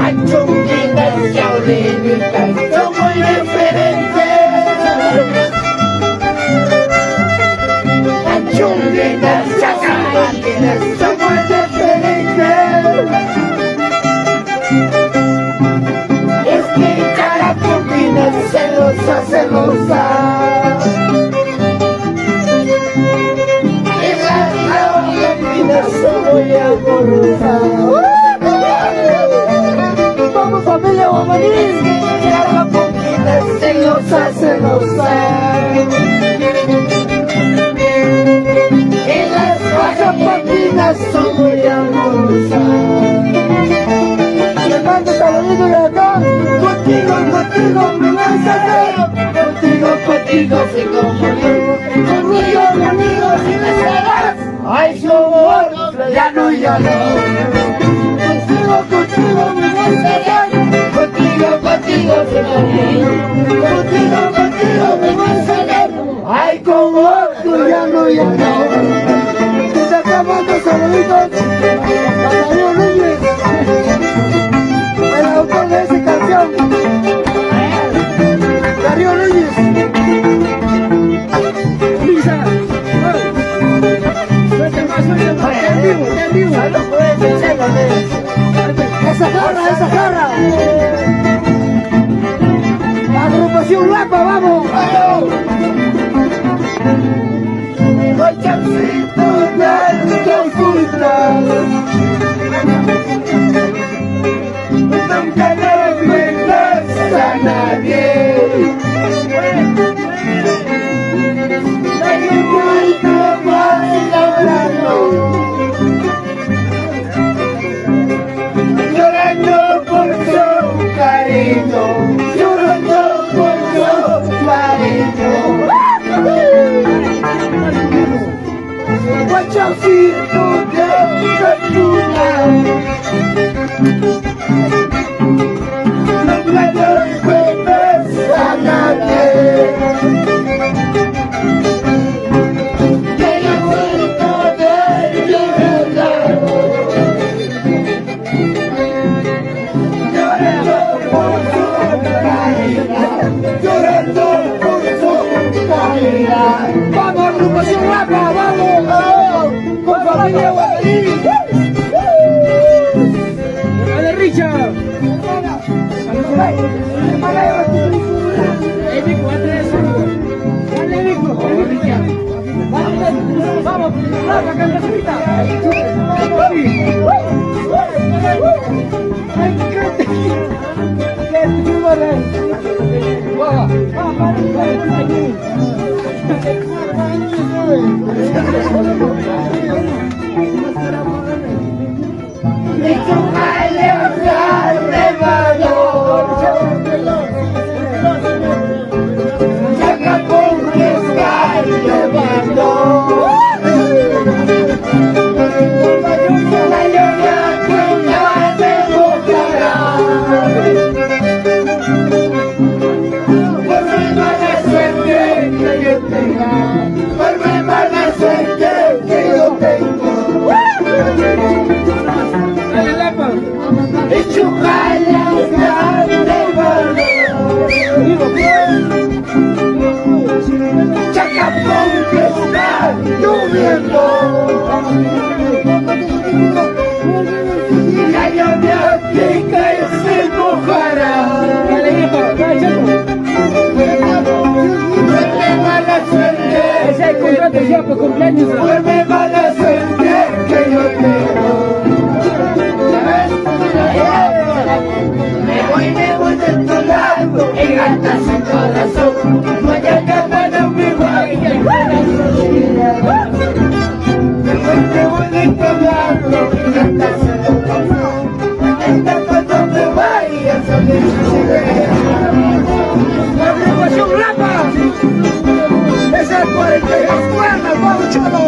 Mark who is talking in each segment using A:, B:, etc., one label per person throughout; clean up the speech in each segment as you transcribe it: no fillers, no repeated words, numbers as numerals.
A: Argentina, Shaolin, somos diferentes. Argentina, Shaolin, somos diferentes. Es que cada turbina es celosa, celosa. En la Argentina soy amorosa. Vamos familia, vamos a venir. Cada turbina es celosa, celosa. En las bajas patinas soy muy amorosa. Le mando saluditos de acá. Contigo, contigo me vas a hacer. Contigo, contigo soy como yo. Conmigo, conmigo si me serás. Ay, su amor, ya no, ya no. Contigo, contigo me vas a hacer. Contigo, contigo soy como yo. Contigo, contigo me vas a hacer. Ay, como tú ya no, ya no. Desde acá mando saluditos a Darío Núñez, el autor de esa canción. Darío Núñez. Lisa, suelta más, está en vivo. Esa jarra. Agrupación Lapa, vamos. Cochacito del frutas, nunca le cuentas a nadie. Nadie vuelve más llorando, llorando por su cariño, llorando por su cariño. Guachacito de captura, nunca le cuentas a nadie. Que yo siento de llorar, llorando por su caridad, llorando por su caridad. Vamos, agrupación Lapa, vamos, con familia Guadalupe. Dale, Richard. Vamos, Lapa, canta solita. Ya llovió aquí que se mojará. Vuelve mala suerte. Ese es el contrato ya por cumpleaños. Vuelve mala suerte que yo tengo. Me voy de tu lado. Engatas en corazón. Vaya que no me vaya. Me voy de tu lado. Engatas en corazón. Esta cuando me vayas a ver. La agrupación Lapa. Esa es 42 cuerdas, vamos cholo.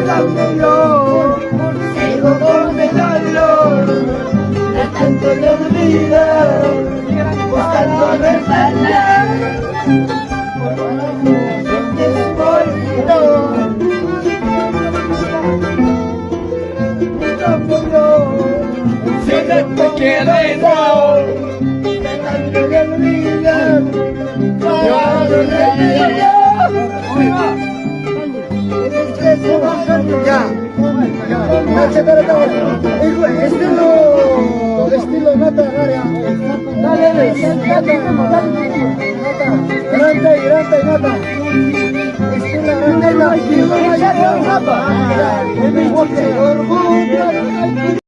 A: cambio, sigo con el dolor de tanto de olvidar, buscando verdad. Si te quieres no, de tanto de olvidar, estilo nata, dale, grande, nata, estilo grande,